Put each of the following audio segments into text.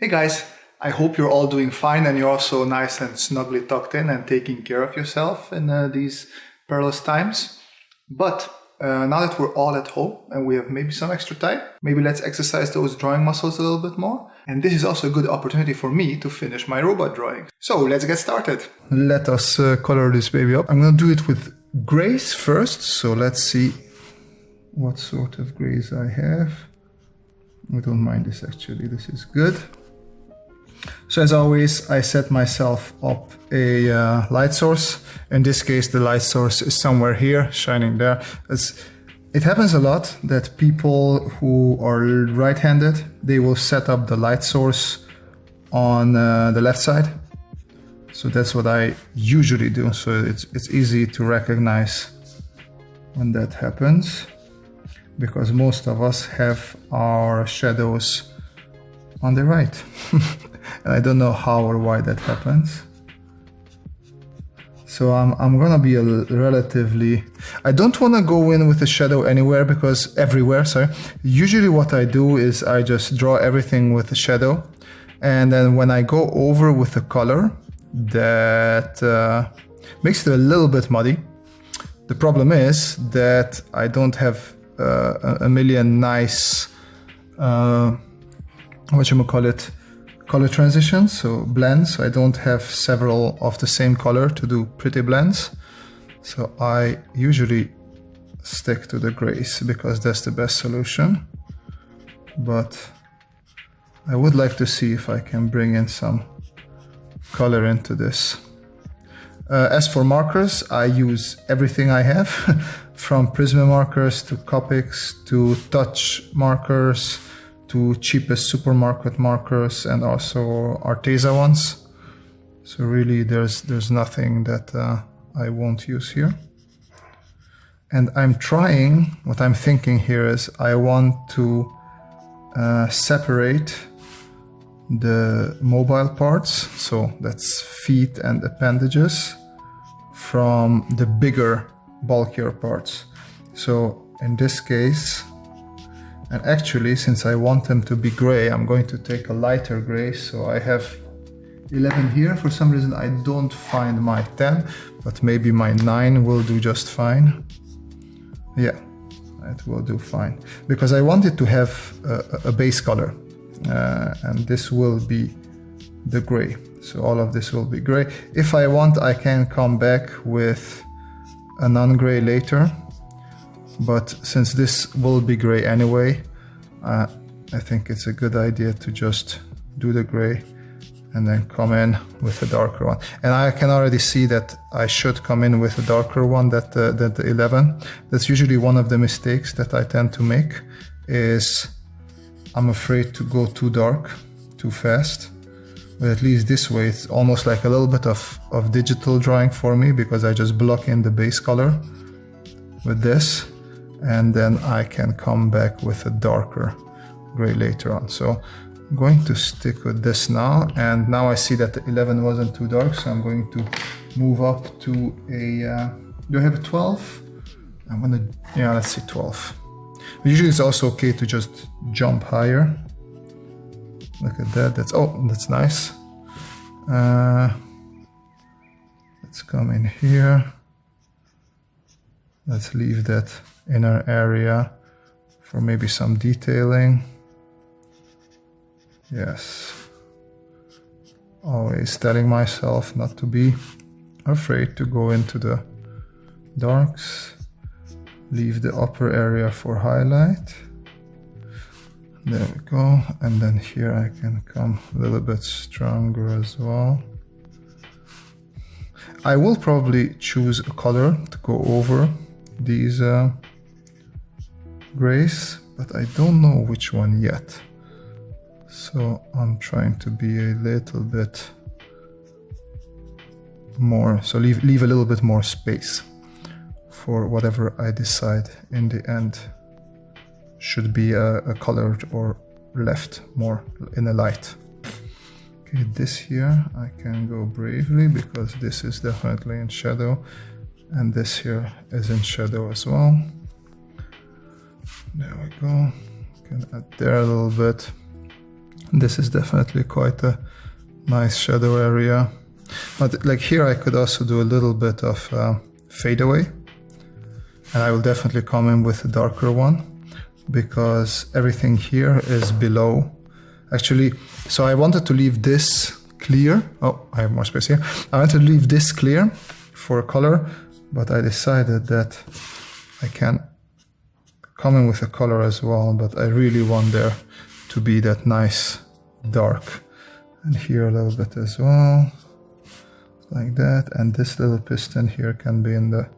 Hey guys, I hope you're all doing fine and you're also nice and snugly tucked in and taking care of yourself in these perilous times. But now that we're all at home and we have maybe some extra time, maybe let's exercise those drawing muscles a little bit more. And this is also a good opportunity for me to finish my robot drawing. So let's get started. Let us color this baby up. I'm going to do it with grays first. So let's see what sort of grays I have. I don't mind this actually, this is good. So as always, I set myself up a light source. In this case, the light source is somewhere here, shining there. It happens a lot that people who are right-handed, they will set up the light source on the left side. So that's what I usually do. So it's easy to recognize when that happens, because most of us have our shadows on the right. And I don't know how or why that happens. So I'm gonna be relatively... I don't want to go in with a shadow everywhere, sorry. Usually what I do is I just draw everything with a shadow. And then when I go over with a color, that makes it a little bit muddy. The problem is that I don't have a million nice, color transitions, so blends. I don't have several of the same color to do pretty blends. So I usually stick to the grays because that's the best solution. But I would like to see if I can bring in some color into this. As for markers, I use everything I have, from Prisma markers to Copics to touch markers to cheapest supermarket markers and also Arteza ones. So really there's nothing that I won't use here. And what I'm thinking here is I want to separate the mobile parts, so that's feet and appendages, from the bigger, bulkier parts. So in this case, and actually, since I want them to be gray, I'm going to take a lighter gray. So I have 11 here. For some reason, I don't find my 10, but maybe my 9 will do just fine. Yeah, it will do fine. Because I wanted to have a base color. And this will be the gray. So all of this will be gray. If I want, I can come back with a non-gray later. But since this will be gray anyway, I think it's a good idea to just do the gray and then come in with a darker one. And I can already see that I should come in with a darker one, that the 11. That's usually one of the mistakes that I tend to make, is I'm afraid to go too dark, too fast. But at least this way, it's almost like a little bit of digital drawing for me, because I just block in the base color with this. And then I can come back with a darker gray later on. So I'm going to stick with this now. And now I see that the 11 wasn't too dark, so I'm going to move up to a... do I have a 12? Let's see, 12. But usually it's also okay to just jump higher. Look at that, that's nice. Let's come in here. Let's leave that inner area for maybe some detailing. Yes. Always telling myself not to be afraid to go into the darks. Leave the upper area for highlight. There we go. And then here I can come a little bit stronger as well. I will probably choose a color to go over these grays, but I don't know which one yet. So I'm trying to be a little bit more, so leave a little bit more space for whatever I decide in the end should be a colored or left more in the light. Okay, this here I can go bravely because this is definitely in shadow, and this here is in shadow as well. There we go. Can add there a little bit. This is definitely quite a nice shadow area. But like here I could also do a little bit of fade away. And I will definitely come in with a darker one because everything here is below. Actually, so I wanted to leave this clear. Oh, I have more space here. I wanted to leave this clear for color, but I decided that I can come in with a color as well, but I really want there to be that nice dark. And here a little bit as well, like that. And this little piston here can be in the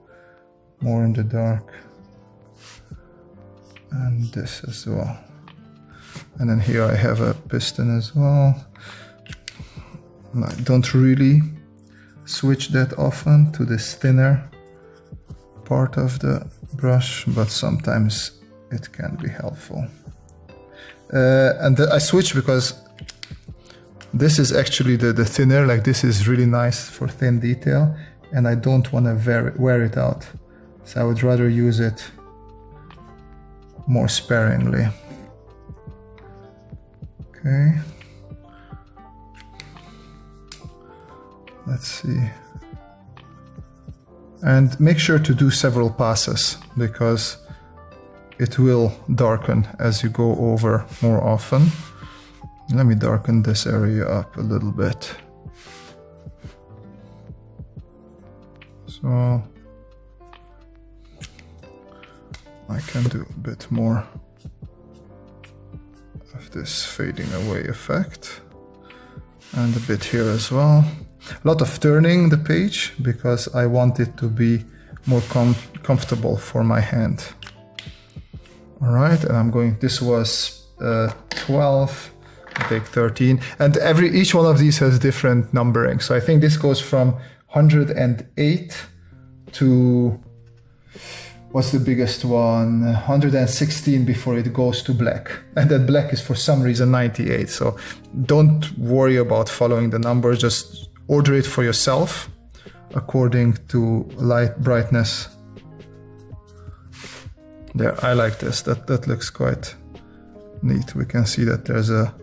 more in the dark. And this as well. And then here I have a piston as well. I don't really switch that often to this thinner part of the brush, but sometimes it can be helpful. And I switch because this is actually the thinner, like this is really nice for thin detail, and I don't want to wear it out. So I would rather use it more sparingly. Okay. Let's see. And make sure to do several passes because it will darken as you go over more often. Let me darken this area up a little bit. So I can do a bit more of this fading away effect. And a bit here as well. A lot of turning the page because I want it to be more comfortable for my hand. All right, and I'm going, this was 12, I take 13. And each one of these has different numbering. So I think this goes from 108 to, what's the biggest one? 116 before it goes to black. And that black is for some reason 98. So don't worry about following the numbers, just order it for yourself according to light brightness. There, I like this. That looks quite neat. We can see that there's a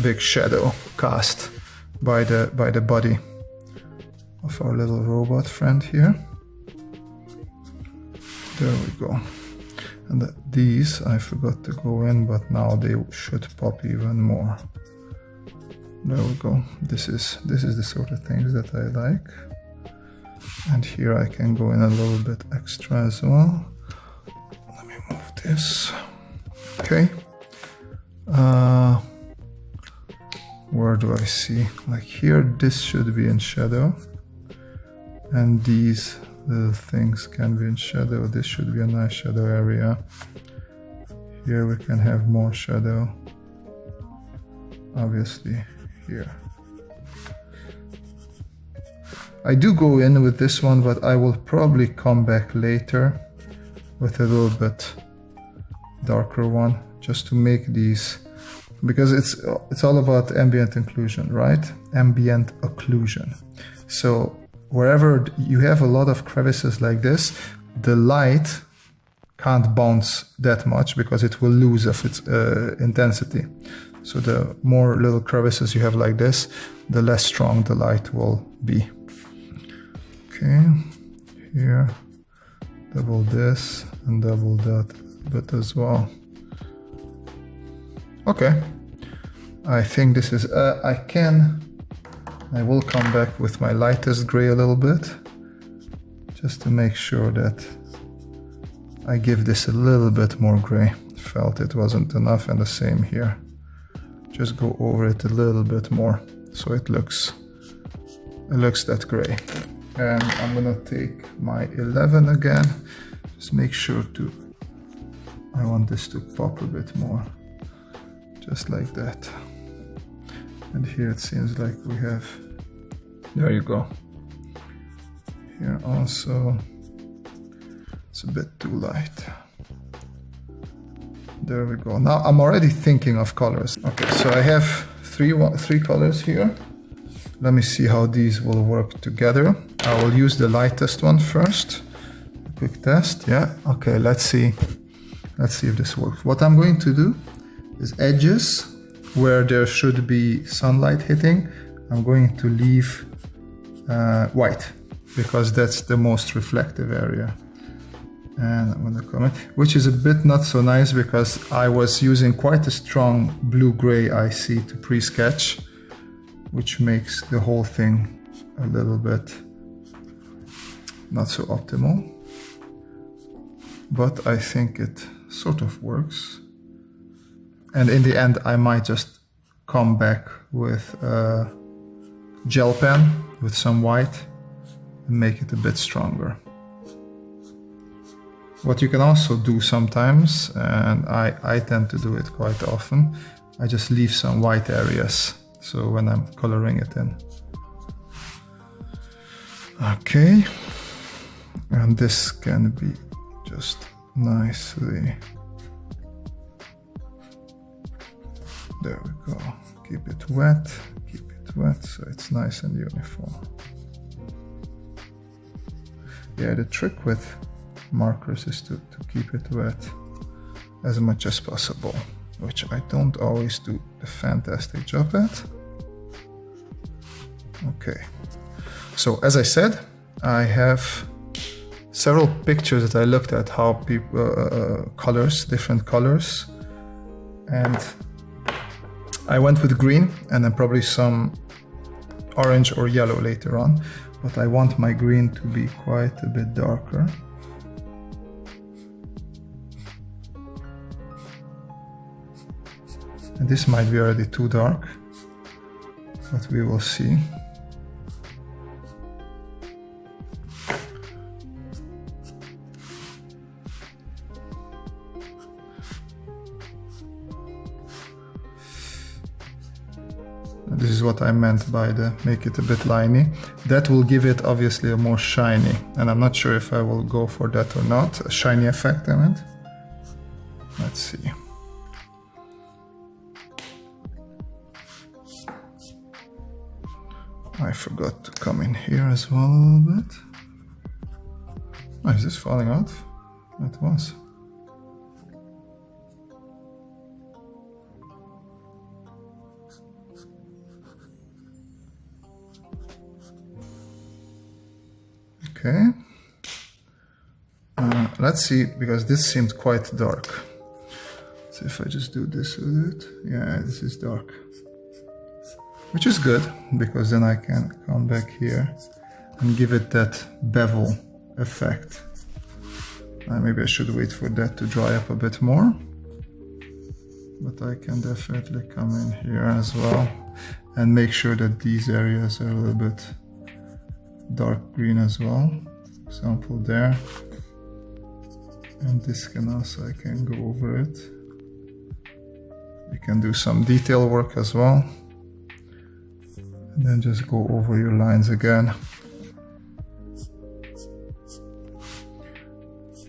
big shadow cast by the body of our little robot friend here. There we go. And these I forgot to go in, but now they should pop even more. There we go. This is the sort of things that I like. And here I can go in a little bit extra as well. Let me move this. Okay. Where do I see? Like here, this should be in shadow. And these little things can be in shadow. This should be a nice shadow area. Here we can have more shadow. Obviously here. I do go in with this one, but I will probably come back later with a little bit darker one just to make these, because it's all about ambient occlusion, right? Ambient occlusion. So wherever you have a lot of crevices like this, the light can't bounce that much because it will lose of its intensity. So the more little crevices you have like this, the less strong the light will be. Okay, here, double this and double that bit as well. Okay, I think this is, I will come back with my lightest gray a little bit, just to make sure that I give this a little bit more gray. Felt it wasn't enough, and the same here. Just go over it a little bit more, so it looks that gray. And I'm gonna take my 11 again. Just make sure I want this to pop a bit more, just like that. And here it seems like we have, there you go. Here also, it's a bit too light. There we go. Now I'm already thinking of colors. Okay, so I have three colors here. Let me see how these will work together. I will use the lightest one first. A quick test, yeah. Okay, let's see if this works. What I'm going to do is edges where there should be sunlight hitting, I'm going to leave white, because that's the most reflective area. And I'm going to comment, which is a bit not so nice because I was using quite a strong blue-gray IC to pre-sketch, which makes the whole thing a little bit not so optimal. But I think it sort of works. And in the end, I might just come back with a gel pen with some white and make it a bit stronger. What you can also do sometimes, and I tend to do it quite often, I just leave some white areas, so when I'm coloring it in. Okay, and this can be just nicely, there we go, keep it wet, so it's nice and uniform. Yeah, the trick with markers is to keep it wet as much as possible, which I don't always do a fantastic job at. Okay, so as I said, I have several pictures that I looked at how people colors, different colors, and I went with green and then probably some orange or yellow later on, but I want my green to be quite a bit darker. And this might be already too dark, but we will see. This is what I meant by the make it a bit liney. That will give it obviously a more shiny, and I'm not sure if I will go for that or not. A shiny effect, I meant. Let's see. I forgot to come in here as well a little bit. Oh, is this falling out? It was. Okay. Let's see, because this seemed quite dark. So if I just do this with it, yeah, this is dark. Which is good, because then I can come back here and give it that bevel effect. Maybe I should wait for that to dry up a bit more. But I can definitely come in here as well and make sure that these areas are a little bit dark green as well. For example, there. And this can also, I can go over it. You can do some detail work as well. And then just go over your lines again.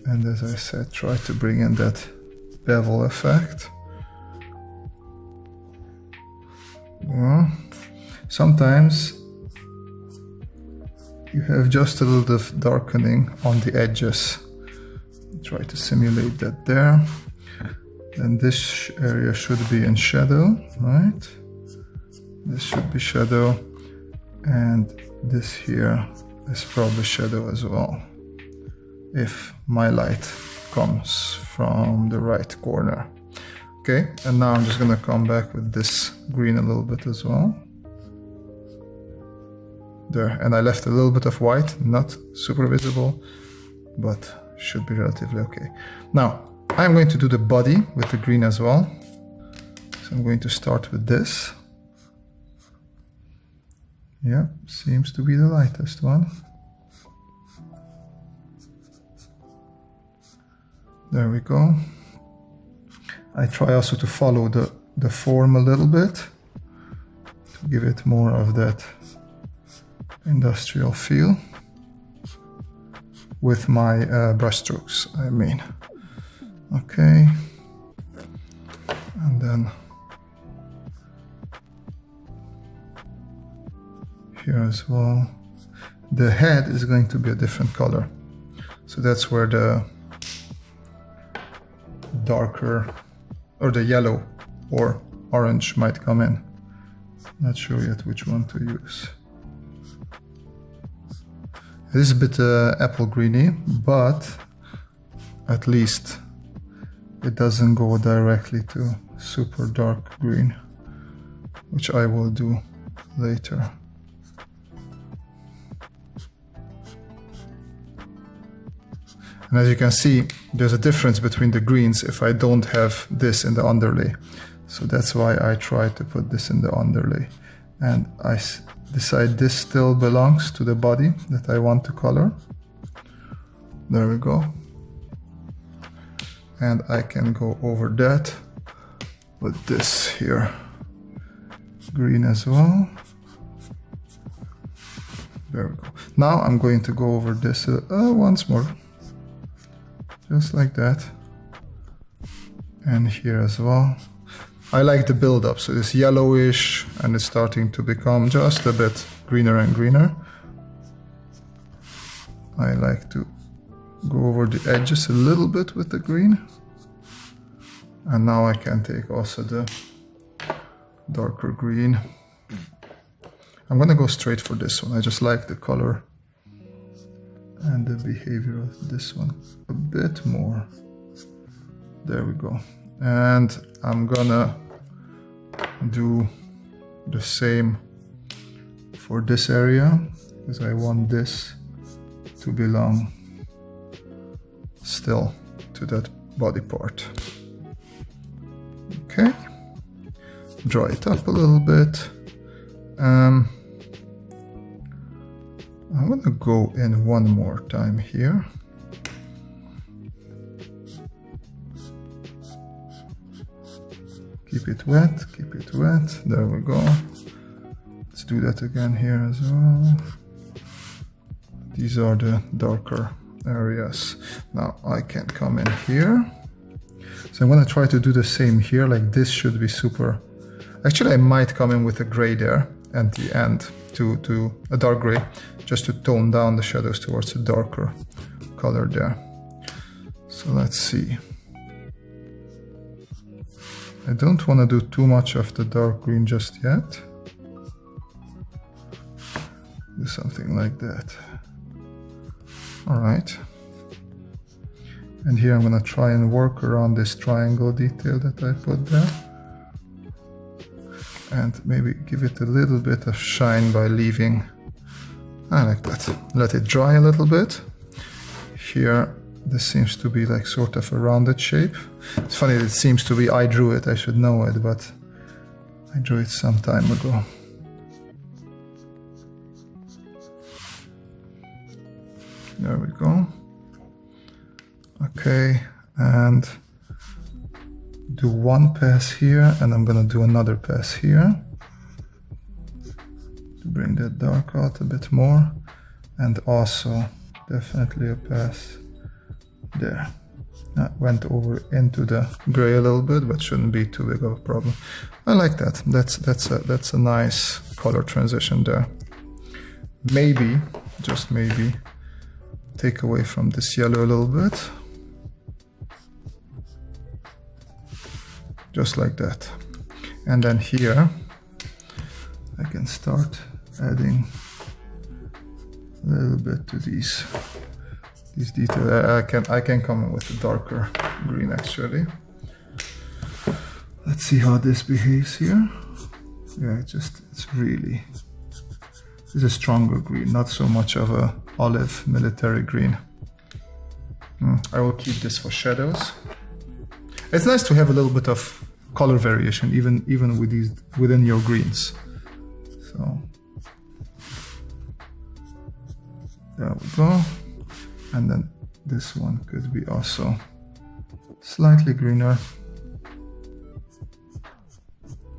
And as I said, try to bring in that bevel effect. Yeah. Sometimes you have just a little bit of darkening on the edges. Try to simulate that there. Then this area should be in shadow, right? This should be shadow, and this here is probably shadow as well, if my light comes from the right corner. Okay, and now I'm just gonna come back with this green a little bit as well. There, and I left a little bit of white, not super visible, but should be relatively okay. Now, I'm going to do the body with the green as well. So I'm going to start with this. Yeah, seems to be the lightest one. There we go. I try also to follow the form a little bit to give it more of that industrial feel with my brush strokes, I mean. Okay. And then here as well. The head is going to be a different color. So that's where the darker, or the yellow, or orange might come in. Not sure yet which one to use. This is a bit apple greeny, but at least it doesn't go directly to super dark green, which I will do later. And as you can see, there's a difference between the greens if I don't have this in the underlay. So that's why I try to put this in the underlay. And I decide this still belongs to the body that I want to color. There we go. And I can go over that with this here. Green as well. There we go. Now I'm going to go over this once more. Just like that. And here as well. I like the build up, so it's yellowish and it's starting to become just a bit greener and greener. I like to go over the edges a little bit with the green. And now I can take also the darker green. I'm gonna go straight for this one. I just like the color and the behavior of this one a bit more. There we go. And I'm gonna do the same for this area, because I want this to belong still to that body part. Okay, draw it up a little bit. I'm gonna go in one more time here. Keep it wet, keep it wet. There we go. Let's do that again here as well. These are the darker areas. Now I can come in here. So I'm gonna try to do the same here, like this should be super. Actually, I might come in with a gray there at the end to a dark gray, just to tone down the shadows towards a darker color there. So let's see. I don't want to do too much of the dark green just yet. Do something like that. All right. And here I'm going to try and work around this triangle detail that I put there. And maybe give it a little bit of shine by leaving. I like that. Let it dry a little bit. Here, this seems to be like sort of a rounded shape. It's funny, it seems to be, I drew it, I should know it, but I drew it some time ago. There we go. Okay, and do one pass here, and I'm gonna do another pass here to bring that dark out a bit more, and also definitely a pass there. I went over into the gray a little bit, but shouldn't be too big of a problem. I like that. That's a nice color transition there. Maybe, just maybe, take away from this yellow a little bit. Just like that. And then here, I can start adding a little bit to these details. I can come in with a darker green actually. Let's see how this behaves here. Yeah, it's really, it's a stronger green, not so much of a olive military green. I will keep this for shadows. It's nice to have a little bit of color variation, even with these within your greens. So there we go. And then this one could be also slightly greener.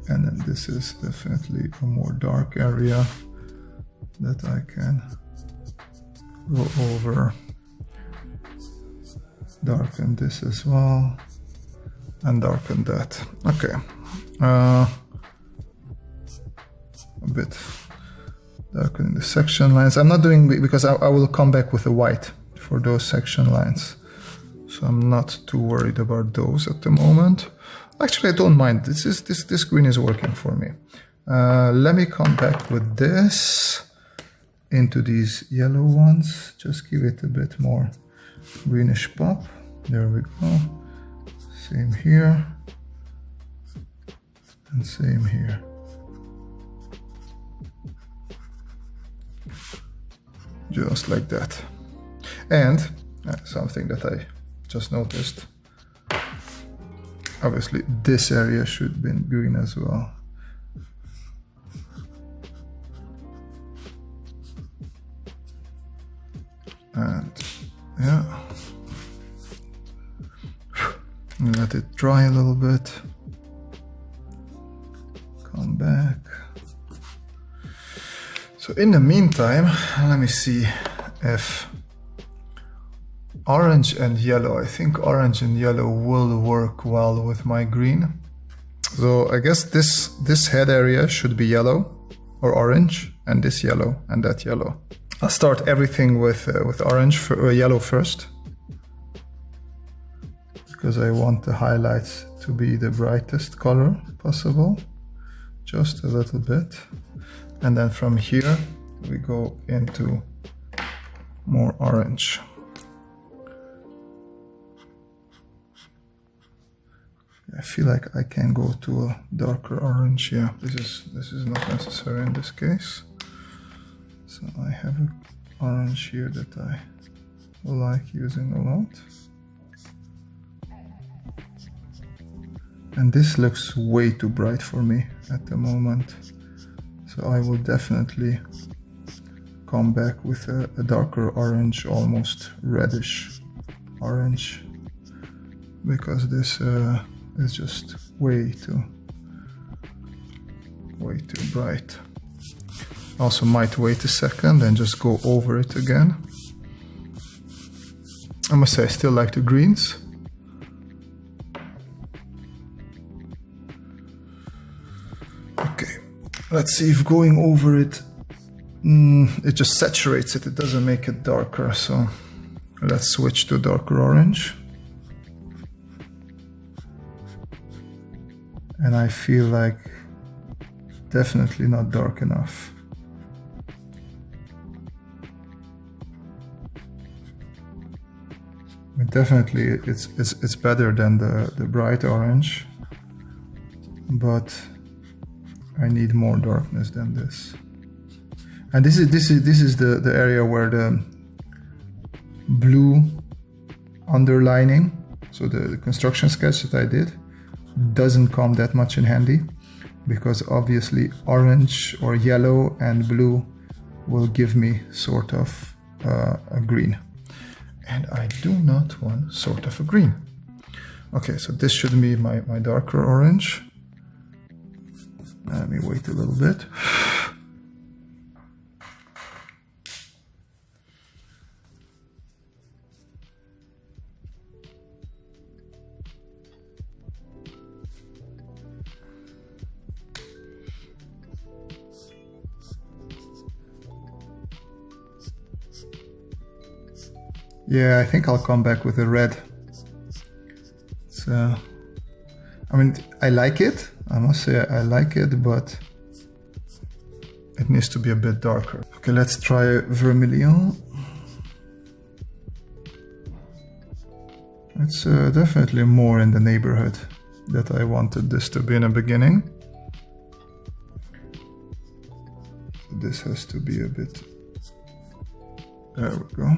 And then this is definitely a more dark area that I can go over. Darken this as well. And darken that. Okay. A bit darkening the section lines. I'm not doing, because I will come back with a white for those section lines. So I'm not too worried about those at the moment. Actually, I don't mind. This green is working for me. Let me come back with this into these yellow ones. Just give it a bit more greenish pop. There we go. Same here. And same here. Just like that. And something that I just noticed. Obviously, this area should be green as well. And yeah, let it dry a little bit. Come back. So in the meantime, let me see if orange and yellow, I think orange and yellow will work well with my green. So I guess this head area should be yellow or orange, and this yellow and that yellow. I'll start everything with orange yellow first, because I want the highlights to be the brightest color possible, just a little bit. And then from here we go into more orange. I feel like I can go to a darker orange. Yeah, this is not necessary in this case. So I have an orange here that I like using a lot. And this looks way too bright for me at the moment. So I will definitely come back with a darker orange, almost reddish orange, because this is just way too bright. Also might wait a second and just go over it again. I must say I still like the greens. Okay, let's see if going over it, it just saturates it, it doesn't make it darker. So let's switch to darker orange. And I feel like definitely not dark enough. Definitely it's better than the bright orange, but I need more darkness than this. And this is the area where the blue underlining, so the construction sketch that I did, doesn't come that much in handy, because obviously orange or yellow and blue will give me sort of a green. And I do not want sort of a green. Okay, so this should be my darker orange. Let me wait a little bit. Yeah, I think I'll come back with a red. So, I mean, I like it. I must say I like it, but it needs to be a bit darker. Okay, let's try vermilion. It's definitely more in the neighborhood that I wanted this to be in the beginning. So this has to be a bit... There we go.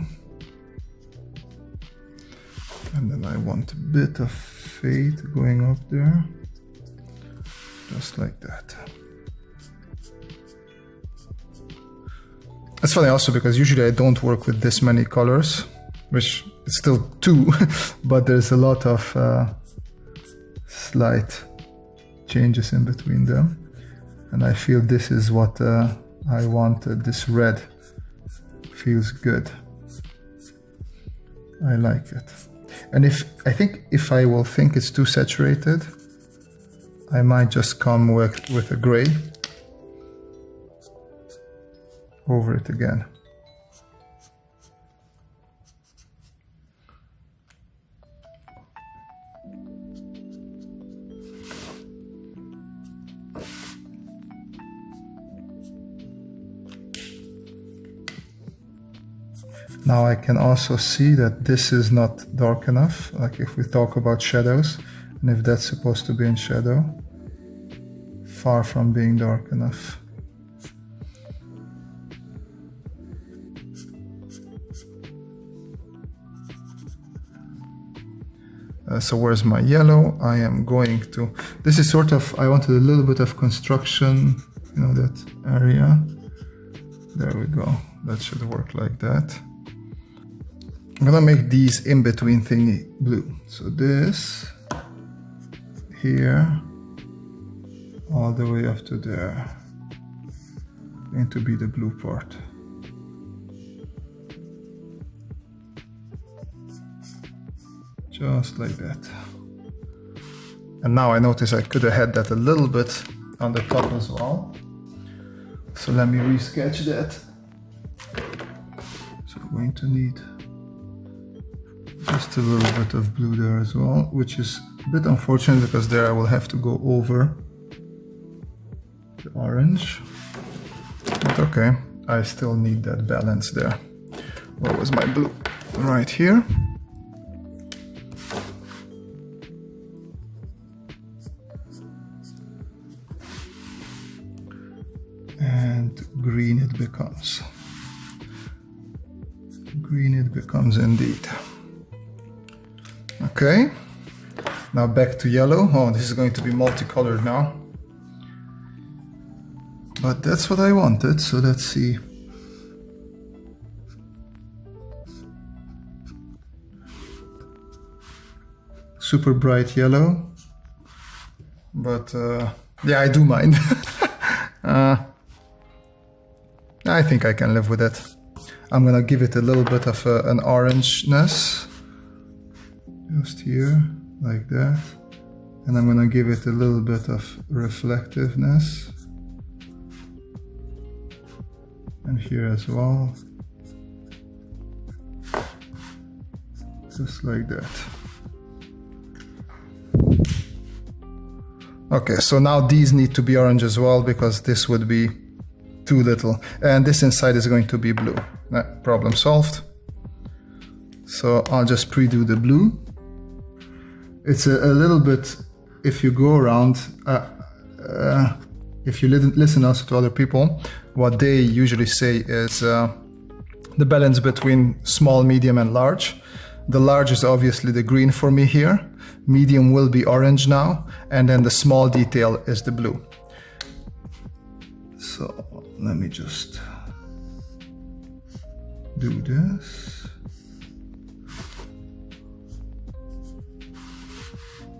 And then I want a bit of fade going up there, just like that. It's funny also because usually I don't work with this many colors, which is still 2, but there's a lot of slight changes in between them. And I feel this is what I wanted. This red feels good. I like it. And I think if I will think it's too saturated, I might just come with a gray over it again. Now I can also see that this is not dark enough, like if we talk about shadows, and if that's supposed to be in shadow, far from being dark enough. So where's my yellow? I am going to, this is sort of, I wanted a little bit of construction, you know, that area. There we go, that should work like that. I'm gonna make these in-between thingy blue. So this, here, all the way up to there, going to be the blue part. Just like that. And now I notice I could have had that a little bit on the top as well. So let me resketch that. So we're going to need just a little bit of blue there as well, which is a bit unfortunate because there I will have to go over the orange. But okay, I still need that balance there. Where was my blue? Right here. And green it becomes. Green it becomes indeed. Okay, now back to yellow. Oh, this is going to be multicolored now. But that's what I wanted, so let's see. Super bright yellow. But yeah, I do mind. I think I can live with it. I'm gonna give it a little bit of an orangeness. Just here, like that. And I'm gonna give it a little bit of reflectiveness. And here as well. Just like that. Okay, so now these need to be orange as well because this would be too little. And this inside is going to be blue. Problem solved. So I'll just pre-do the blue. It's a little bit, if you go around, if you listen also to other people, what they usually say is the balance between small, medium and large. The large is obviously the green for me here. Medium will be orange now. And then the small detail is the blue. So let me just do this.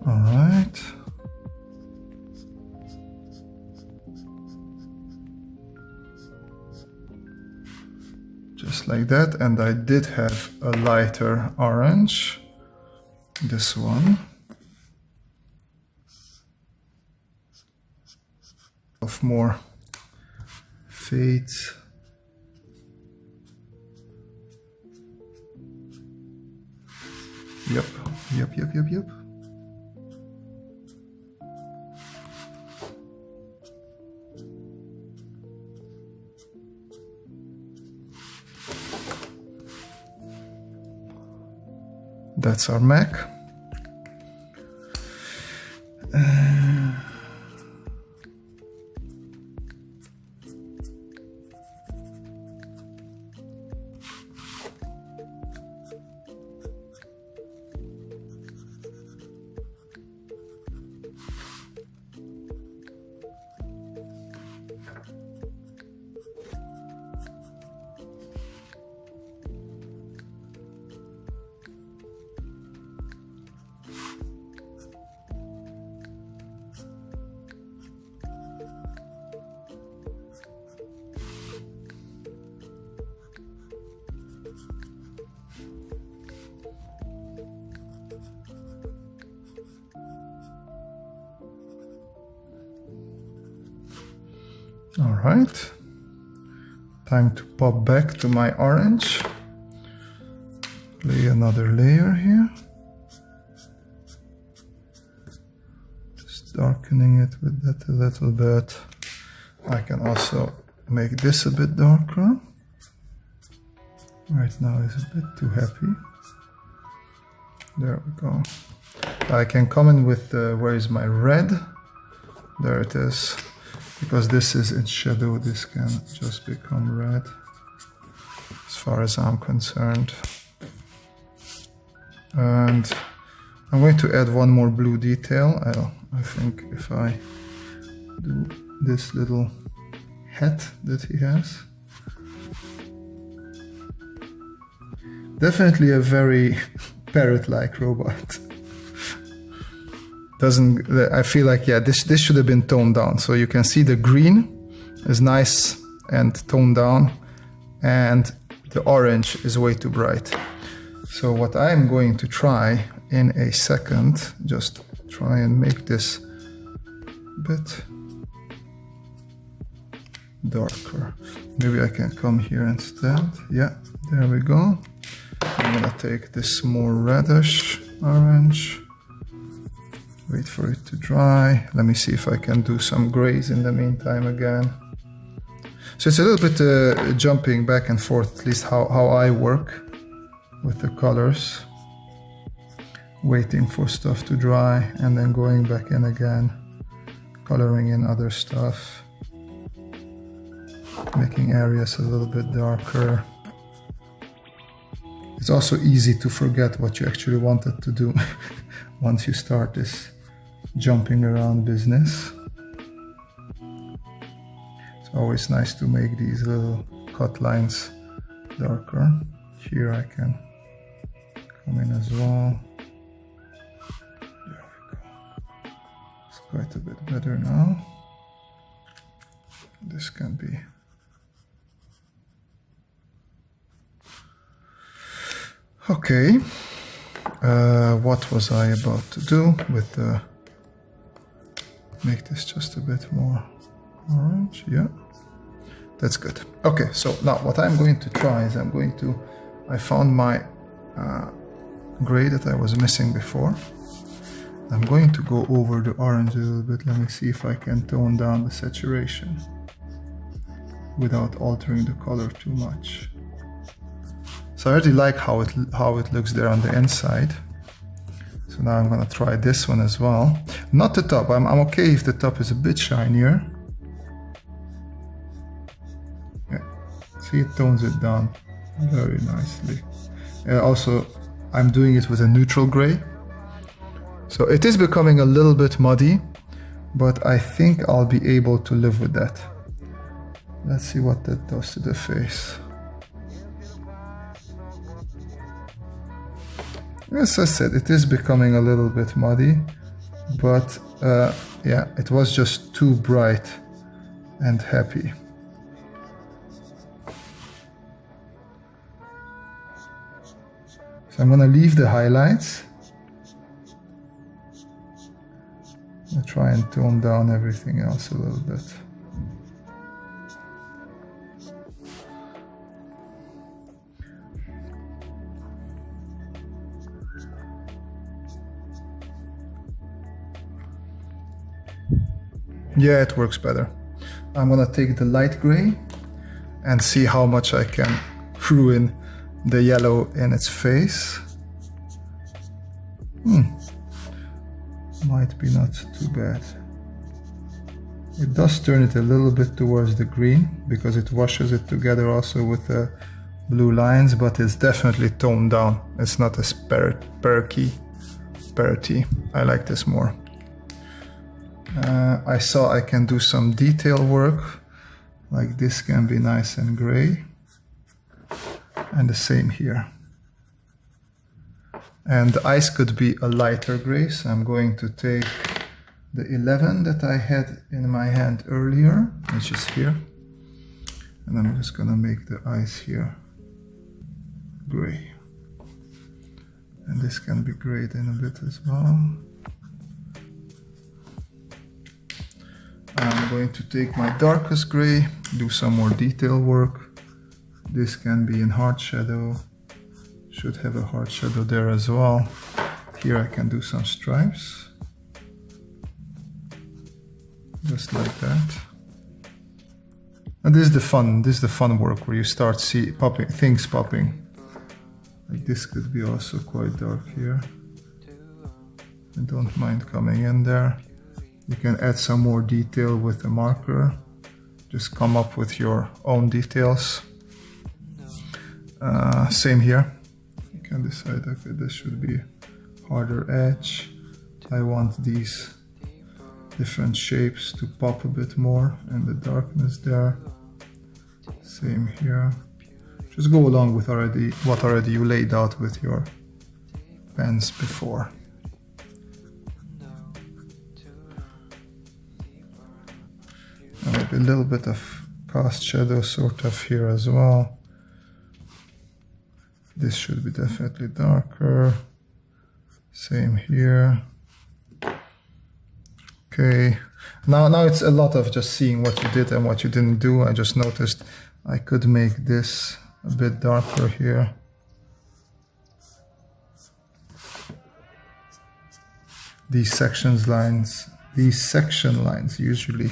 All right. Just like that. And I did have a lighter orange. This one. Of more fades. Yep. That's our mech. All right, time to pop back to my orange. Lay another layer here. Just darkening it with that a little bit. I can also make this a bit darker. Right now is a bit too happy. There we go. I can come in with, where is my red? There it is. Because this is in shadow, this can just become red, as far as I'm concerned. And I'm going to add one more blue detail. I think if I do this little hat that he has. Definitely a very parrot-like robot. I feel like, yeah, this should have been toned down. So you can see the green is nice and toned down, and the orange is way too bright. So what I'm going to try in a second, just try and make this a bit darker. Maybe I can come here instead. Yeah, there we go. I'm gonna take this more reddish orange. Wait for it to dry. Let me see if I can do some grays in the meantime again. So it's a little bit jumping back and forth, at least how I work with the colors. Waiting for stuff to dry and then going back in again. Coloring in other stuff. Making areas a little bit darker. It's also easy to forget what you actually wanted to do once you start this jumping around business. It's always nice to make these little cut lines darker. Here I can come in as well. There we go. It's quite a bit better now. This can be. Okay. What was I about to do with the... Make this just a bit more orange, yeah. That's good. Okay, so now what I'm going to try is I found my gray that I was missing before. I'm going to go over the orange a little bit. Let me see if I can tone down the saturation without altering the color too much. So I really like how it looks there on the inside. So now I'm gonna try this one as well. Not the top, I'm okay if the top is a bit shinier. Yeah. See, it tones it down very nicely. Also, I'm doing it with a neutral gray. So it is becoming a little bit muddy, but I think I'll be able to live with that. Let's see what that does to the face. As I said, it is becoming a little bit muddy, but yeah, it was just too bright and happy. So I'm gonna leave the highlights. I'll try and tone down everything else a little bit. Yeah, it works better. I'm gonna take the light gray and see how much I can ruin the yellow in its face. Might be not too bad. It does turn it a little bit towards the green because it washes it together also with the blue lines, but it's definitely toned down. It's not as parroty. I like this more. I saw I can do some detail work, like this can be nice and gray, and the same here. And the eyes could be a lighter gray, so I'm going to take the 11 that I had in my hand earlier, which is here, and I'm just gonna make the eyes here gray. And this can be grayed in a bit as well. I'm going to take my darkest gray, do some more detail work. This can be in hard shadow. Should have a hard shadow there as well. Here I can do some stripes. Just like that. And this is the fun work where you start things popping. Like this could be also quite dark here. I don't mind coming in there. You can add some more detail with a marker. Just come up with your own details. Same here. You can decide, okay, this should be harder edge. I want these different shapes to pop a bit more and the darkness there. Same here. Just go along with what already you laid out with your pens before. And maybe a little bit of cast shadow sort of here as well. This should be definitely darker. Same here. Okay. Now it's a lot of just seeing what you did and what you didn't do. I just noticed I could make this a bit darker here. These section lines usually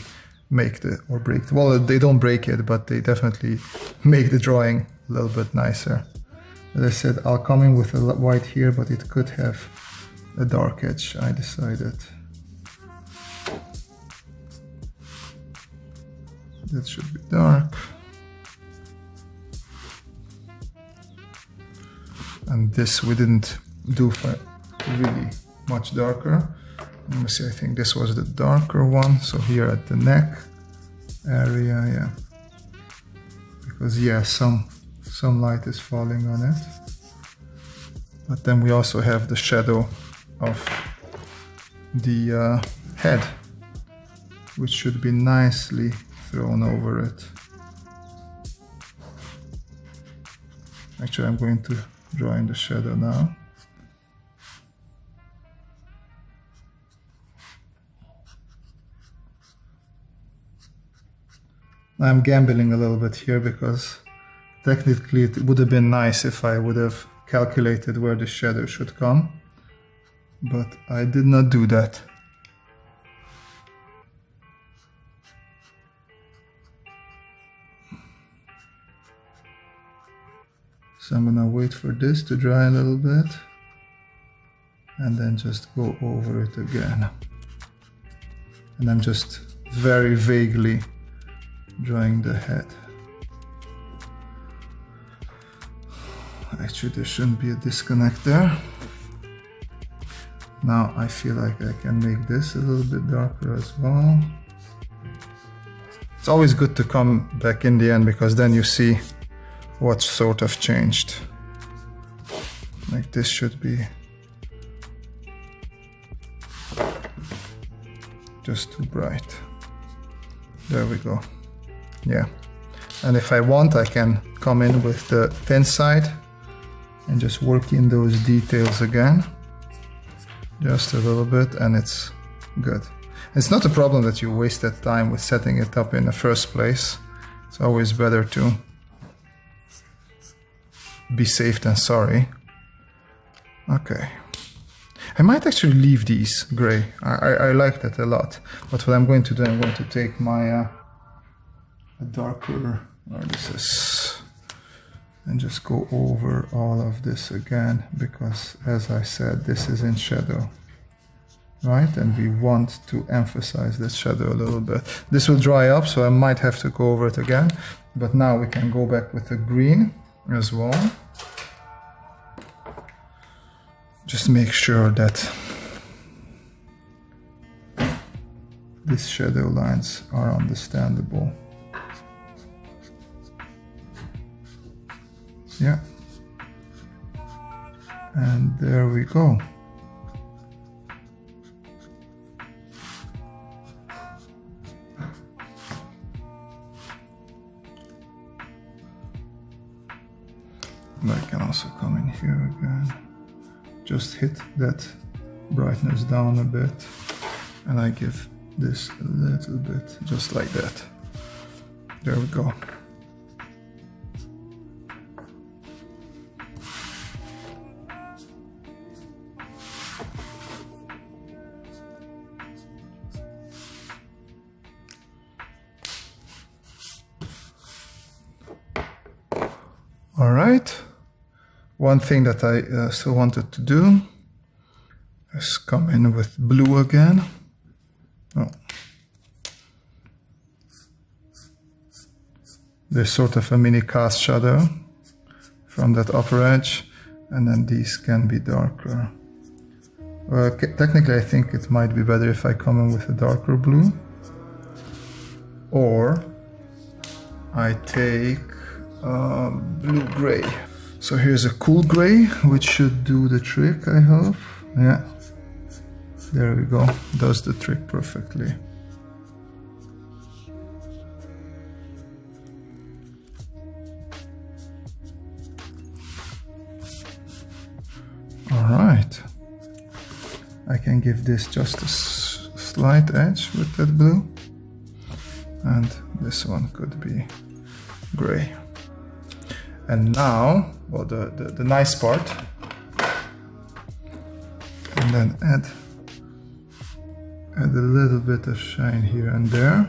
make or break. Well, they don't break it, but they definitely make the drawing a little bit nicer. As I said, I'll come in with a white here, but it could have a dark edge, I decided. That should be dark. And this we didn't do for really much darker. Let me see, I think this was the darker one. So here at the neck area, yeah. Because yeah, some light is falling on it. But then we also have the shadow of the head, which should be nicely thrown over it. Actually, I'm going to draw in the shadow now. I'm gambling a little bit here because technically it would have been nice if I would have calculated where the shadow should come, but I did not do that. So I'm gonna wait for this to dry a little bit and then just go over it again. And I'm just very vaguely drawing the head. Actually, there shouldn't be a disconnect there. Now I feel like I can make this a little bit darker as well. It's always good to come back in the end because then you see what sort of changed. Like this should be just too bright. There we go. Yeah. And if I want, I can come in with the thin side and just work in those details again. Just a little bit and it's good. It's not a problem that you wasted time with setting it up in the first place. It's always better to be safe than sorry. Okay. I might actually leave these gray. I like that a lot. But what I'm going to do, I'm going to take my a darker, and just go over all of this again, because as I said, this is in shadow, right? And we want to emphasize this shadow a little bit. This will dry up, so I might have to go over it again. But now we can go back with the green as well. Just make sure that these shadow lines are understandable. Yeah. And there we go. And I can also come in here again. Just hit that brightness down a bit, and I give this a little bit, just like that. There we go. All right. One thing that I still wanted to do is come in with blue again. Oh. There's sort of a mini cast shadow from that upper edge, and then these can be darker. Technically, I think it might be better if I come in with a darker blue. Or I take blue-gray. So here's a cool gray, which should do the trick, I hope. Yeah, there we go. Does the trick perfectly. All right. I can give this just a slight edge with that blue. And this one could be gray. And now, well, the nice part, and then add a little bit of shine here and there.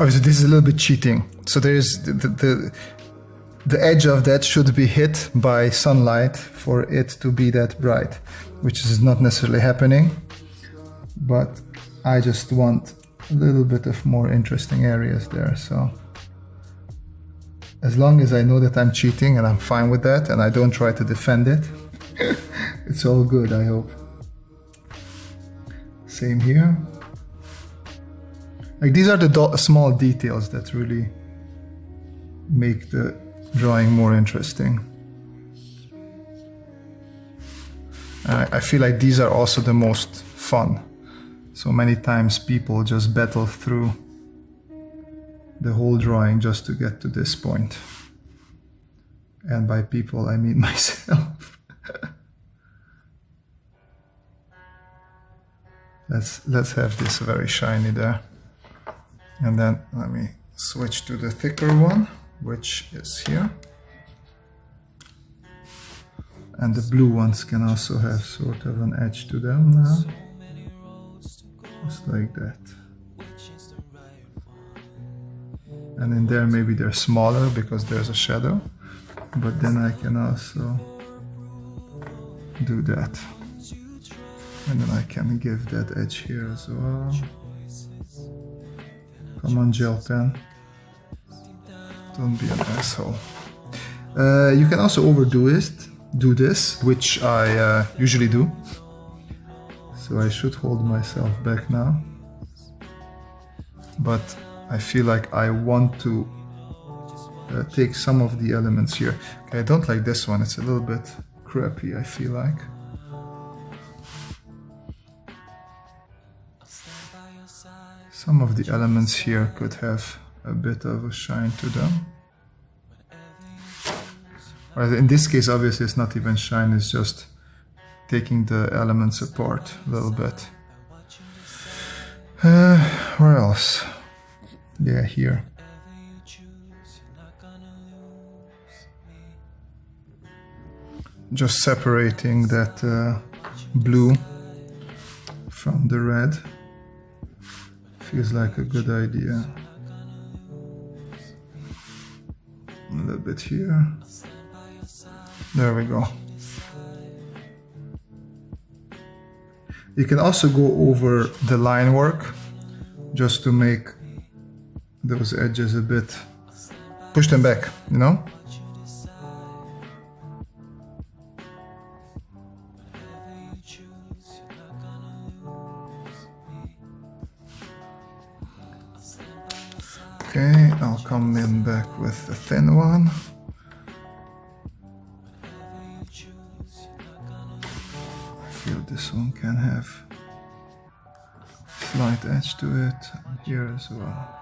Obviously, this is a little bit cheating. So there is the edge of that should be hit by sunlight for it to be that bright, which is not necessarily happening. But I just want a little bit of more interesting areas there. So as long as I know that I'm cheating and I'm fine with that and I don't try to defend it, it's all good, I hope. Same here. Like, these are the small details that really make the drawing more interesting. I feel like these are also the most fun. So many times people just battle through the whole drawing just to get to this point. And by people, I mean myself. Let's have this very shiny there. And then let me switch to the thicker one, which is here. And the blue ones can also have sort of an edge to them now. Just like that. And in there maybe they're smaller because there's a shadow. But then I can also do that. And then I can give that edge here as well. Come on, gel pen. Don't be an asshole. You can also overdo it, do this, which I usually do. So I should hold myself back now. But I feel like I want to take some of the elements here. Okay, I don't like this one. It's a little bit crappy, I feel like. Some of the elements here could have a bit of a shine to them. Well, in this case, obviously, it's not even shine, it's just taking the elements apart a little bit. Where else? Yeah, here. Just separating that blue from the red. Feels like a good idea. A little bit here. There we go. You can also go over the line work just to make those edges a bit, push them back, you know? Okay, I'll come in back with the thin one. I feel this one can have slight edge to it, and here as well.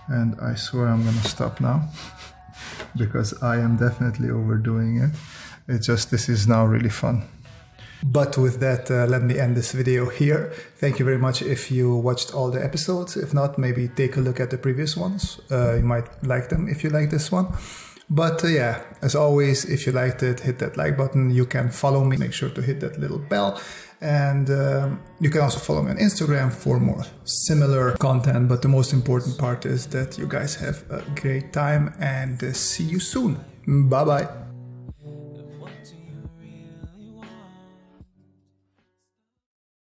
And I swear I'm gonna stop now because I am definitely overdoing it. It's just, this is now really fun. But with that, let me end this video here. Thank you very much if you watched all the episodes. If not, maybe take a look at the previous ones. You might like them if you like this one. But yeah, as always, if you liked it, hit that like button. You can follow me. Make sure to hit that little bell. And you can also follow me on Instagram for more similar content. But the most important part is that you guys have a great time, and see you soon. Bye-bye.